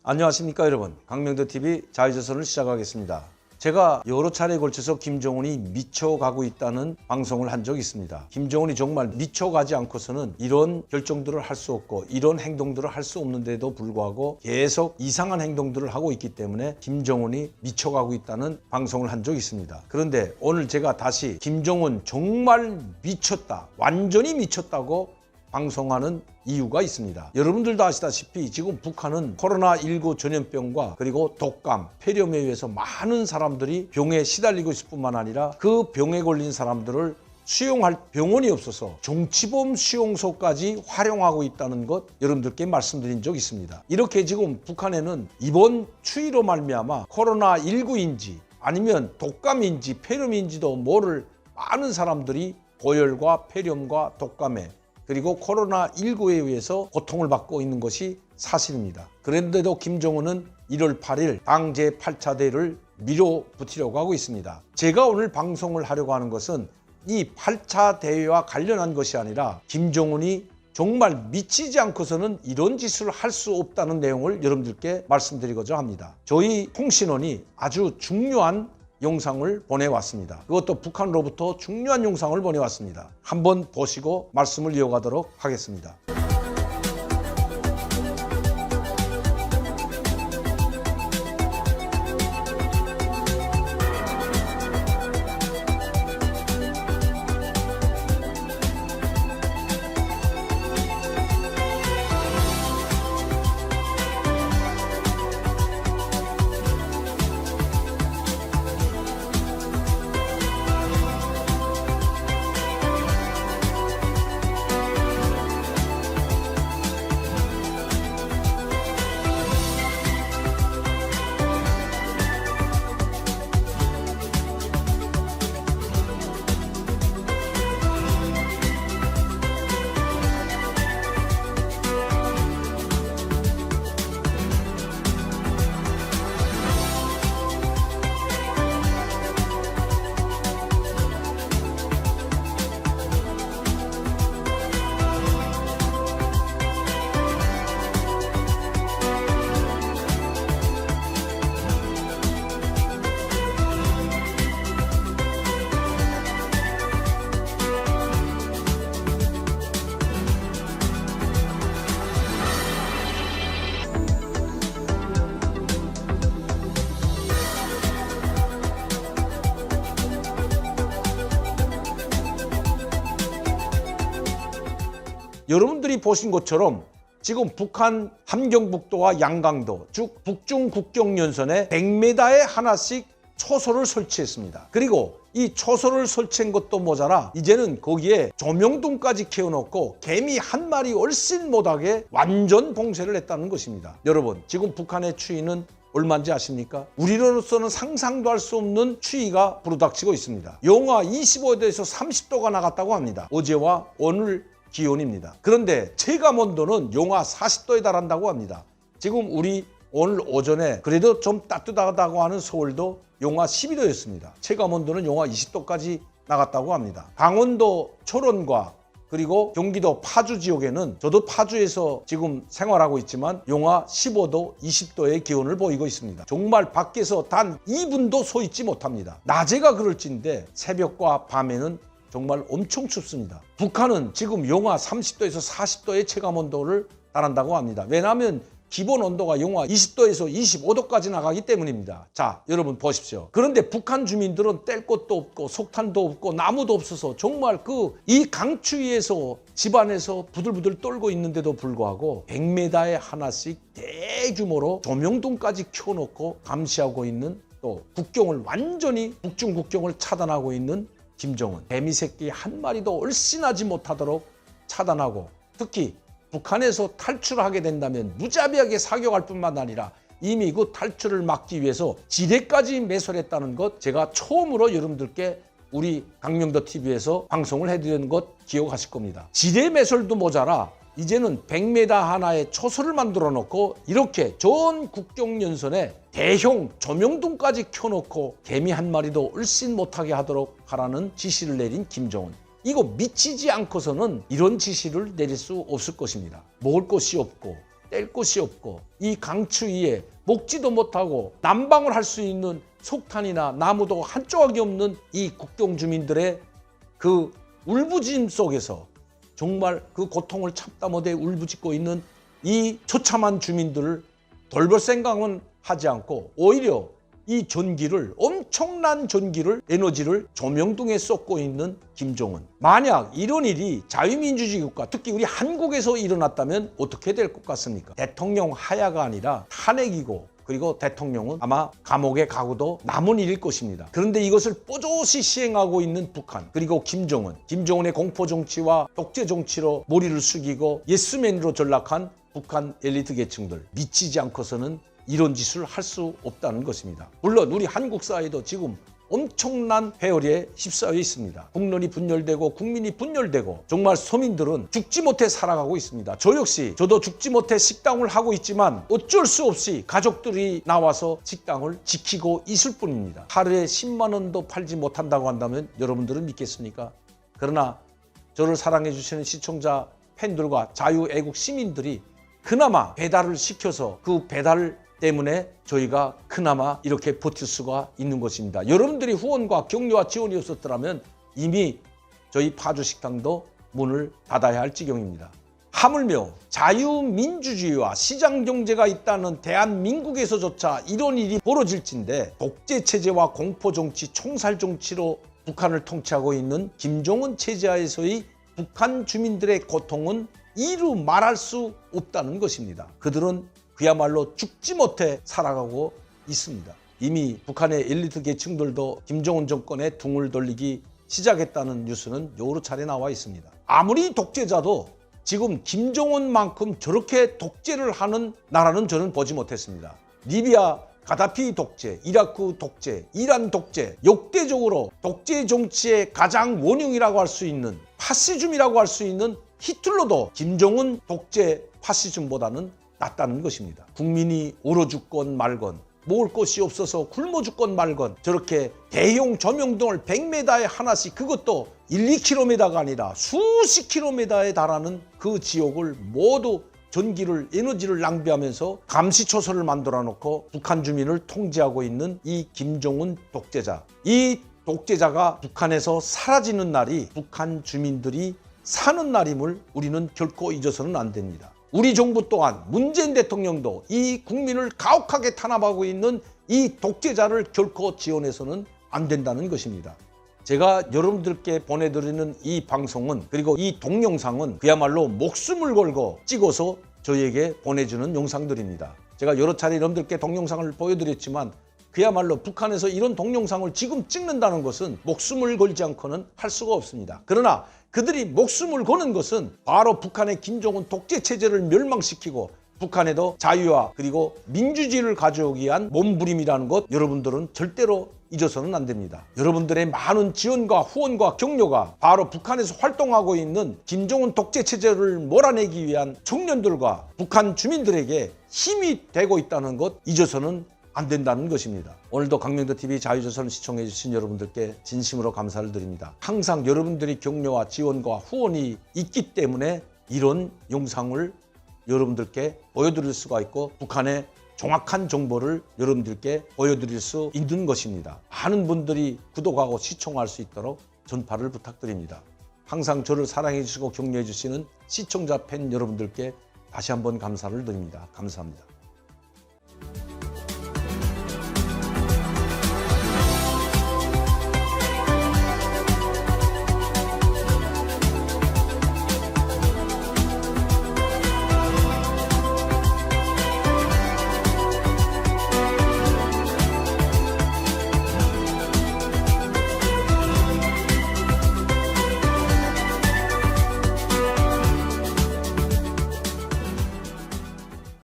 안녕하십니까 여러분, 강명도TV 자유조선을 시작하겠습니다. 제가 여러 차례에 걸쳐서 김정은이 미쳐가고 있다는 방송을 한 적이 있습니다. 김정은이 정말 미쳐가지 않고서는 이런 결정들을 할 수 없고 이런 행동들을 할 수 없는데도 불구하고 계속 이상한 행동들을 하고 있기 때문에 김정은이 미쳐가고 있다는 방송을 한 적이 있습니다. 그런데 오늘 제가 다시 김정은 정말 미쳤다, 완전히 미쳤다고 방송하는 이유가 있습니다. 여러분들도 아시다시피 지금 북한은 코로나19 전염병과 그리고 독감, 폐렴에 의해서 많은 사람들이 병에 시달리고 있을 뿐만 아니라 그 병에 걸린 사람들을 수용할 병원이 없어서 정치범 수용소까지 활용하고 있다는 것 여러분들께 말씀드린 적이 있습니다. 이렇게 지금 북한에는 이번 추위로 말미암아 코로나19인지 아니면 독감인지 폐렴인지도 모를 많은 사람들이 고열과 폐렴과 독감에 그리고 코로나19에 의해서 고통을 받고 있는 것이 사실입니다. 그런데도 김정은은 1월 8일 당 제8차 대회를 밀어붙이려고 하고 있습니다. 제가 오늘 방송을 하려고 하는 것은 이 8차 대회와 관련한 것이 아니라 김정은이 정말 미치지 않고서는 이런 짓을 할 수 없다는 내용을 여러분들께 말씀드리고자 합니다. 저희 통신원이 아주 중요한 영상을 보내왔습니다. 그것도 북한으로부터 중요한 영상을 보내왔습니다. 한번 보시고 말씀을 이어가도록 하겠습니다. 여러분들이 보신 것처럼 지금 북한 함경북도와 양강도 즉 북중 국경연선에 100m에 하나씩 초소를 설치했습니다. 그리고 이 초소를 설치한 것도 모자라 이제는 거기에 조명등까지 켜놓고 개미 한 마리 얼씬 못하게 완전 봉쇄를 했다는 것입니다. 여러분, 지금 북한의 추위는 얼마인지 아십니까? 우리로서는 상상도 할 수 없는 추위가 부르닥치고 있습니다. 영하 25도에서 30도가 나갔다고 합니다. 어제와 오늘 기온입니다. 그런데 체감온도는 영하 40도에 달한다고 합니다. 지금 우리 오늘 오전에 그래도 좀 따뜻하다고 하는 서울도 영하 12도였습니다. 체감온도는 영하 20도까지 나갔다고 합니다. 강원도 철원과 그리고 경기도 파주 지역에는 저도 파주에서 지금 생활하고 있지만 영하 15도, 20도의 기온을 보이고 있습니다. 정말 밖에서 단 2분도 서 있지 못합니다. 낮에가 그럴진데 새벽과 밤에는 정말 엄청 춥습니다. 북한은 지금 영하 30도에서 40도의 체감온도를 달한다고 합니다. 왜냐하면 기본 온도가 영하 20도에서 25도까지 나가기 때문입니다. 자, 여러분 보십시오. 그런데 북한 주민들은 뗄 곳도 없고 석탄도 없고 나무도 없어서 정말 이 강추위에서 집안에서 부들부들 떨고 있는데도 불구하고 100m에 하나씩 대규모로 조명등까지 켜놓고 감시하고 있는, 또 국경을 완전히 북중 국경을 차단하고 있는 김정은, 개미 새끼 한 마리도 얼씬하지 못하도록 차단하고, 특히 북한에서 탈출하게 된다면 무자비하게 사격할 뿐만 아니라 이미 그 탈출을 막기 위해서 지뢰까지 매설했다는 것, 제가 처음으로 여러분들께 우리 강명도TV에서 방송을 해드리는 것 기억하실 겁니다. 지뢰 매설도 모자라 이제는 100m 하나의 초소를 만들어 놓고 이렇게 전 국경연선에 대형 조명등까지 켜놓고 개미 한 마리도 얼씬 못하게 하도록 하라는 지시를 내린 김정은. 이거 미치지 않고서는 이런 지시를 내릴 수 없을 것입니다. 먹을 것이 없고 뗄 곳이 없고 이 강추위에 먹지도 못하고 난방을 할 수 있는 석탄이나 나무도 한 조각이 없는 이 국경 주민들의 그 울부짖음 속에서 정말 그 고통을 참다 못해 울부짖고 있는 이 처참한 주민들을 돌볼 생각은 하지 않고 오히려 이 전기를, 엄청난 전기를, 에너지를 조명등에 쏟고 있는 김정은. 만약 이런 일이 자유민주주의 국가, 특히 우리 한국에서 일어났다면 어떻게 될 것 같습니까? 대통령 하야가 아니라 탄핵이고, 그리고 대통령은 아마 감옥에 가고도 남은 일일 것입니다. 그런데 이것을 뽀조시 시행하고 있는 북한, 그리고 김정은의 공포 정치와 독재 정치로 머리를 숙이고 예스맨으로 전락한 북한 엘리트 계층들, 미치지 않고서는 이런 짓을 할 수 없다는 것입니다. 물론 우리 한국 사회도 지금 엄청난 회오리에 휩싸여 있습니다. 국론이 분열되고 국민이 분열되고 정말 서민들은 죽지 못해 살아가고 있습니다. 저 역시 저도 죽지 못해 식당을 하고 있지만 어쩔 수 없이 가족들이 나와서 식당을 지키고 있을 뿐입니다. 하루에 10만 원도 팔지 못한다고 한다면 여러분들은 믿겠습니까? 그러나 저를 사랑해 주시는 시청자 팬들과 자유애국 시민들이 그나마 배달을 시켜서 그 배달 때문에 저희가 그나마 이렇게 버틸 수가 있는 것입니다. 여러분들이 후원과 격려와 지원이 없었더라면 이미 저희 파주식당도 문을 닫아야 할 지경입니다. 하물며 자유민주주의와 시장경제가 있다는 대한민국에서조차 이런 일이 벌어질진데 독재체제와 공포정치, 총살정치로 북한을 통치하고 있는 김정은 체제하에서의 북한 주민들의 고통은 이루 말할 수 없다는 것입니다. 그들은 그야말로 죽지 못해 살아가고 있습니다. 이미 북한의 엘리트 계층들도 김정은 정권에 등을 돌리기 시작했다는 뉴스는 여러 차례 나와 있습니다. 아무리 독재자도 지금 김정은만큼 저렇게 독재를 하는 나라는 저는 보지 못했습니다. 리비아 가다피 독재, 이라크 독재, 이란 독재, 역대적으로 독재 정치의 가장 원흉이라고 할 수 있는 파시즘이라고 할 수 있는 히틀러도 김정은 독재 파시즘보다는 낫다는 것입니다. 국민이 얼어 죽건 말건, 먹을 것이 없어서 굶어 죽건 말건 저렇게 대형 조명등을 100m에 하나씩, 그것도 1, 2km가 아니라 수십 킬로미터에 달하는 그 지역을 모두 전기를, 에너지를 낭비하면서 감시초소를 만들어 놓고 북한 주민을 통제하고 있는 이 김정은 독재자. 이 독재자가 북한에서 사라지는 날이 북한 주민들이 사는 날임을 우리는 결코 잊어서는 안 됩니다. 우리 정부 또한 문재인 대통령도 이 국민을 가혹하게 탄압하고 있는 이 독재자를 결코 지원해서는 안 된다는 것입니다. 제가 여러분들께 보내드리는 이 방송은, 그리고 이 동영상은 그야말로 목숨을 걸고 찍어서 저희에게 보내주는 영상들입니다. 제가 여러 차례 여러분들께 동영상을 보여드렸지만 그야말로 북한에서 이런 동영상을 지금 찍는다는 것은 목숨을 걸지 않고는 할 수가 없습니다. 그러나 그들이 목숨을 거는 것은 바로 북한의 김정은 독재 체제를 멸망시키고 북한에도 자유와 그리고 민주주의를 가져오기 위한 몸부림이라는 것, 여러분들은 절대로 잊어서는 안 됩니다. 여러분들의 많은 지원과 후원과 격려가 바로 북한에서 활동하고 있는 김정은 독재 체제를 몰아내기 위한 청년들과 북한 주민들에게 힘이 되고 있다는 것 잊어서는 안 된다는 것입니다. 오늘도 강명도TV 자유조선을 시청해 주신 여러분들께 진심으로 감사를 드립니다. 항상 여러분들의 격려와 지원과 후원이 있기 때문에 이런 영상을 여러분들께 보여드릴 수가 있고 북한의 정확한 정보를 여러분들께 보여드릴 수 있는 것입니다. 많은 분들이 구독하고 시청할 수 있도록 전파를 부탁드립니다. 항상 저를 사랑해 주시고 격려해 주시는 시청자 팬 여러분들께 다시 한번 감사를 드립니다. 감사합니다.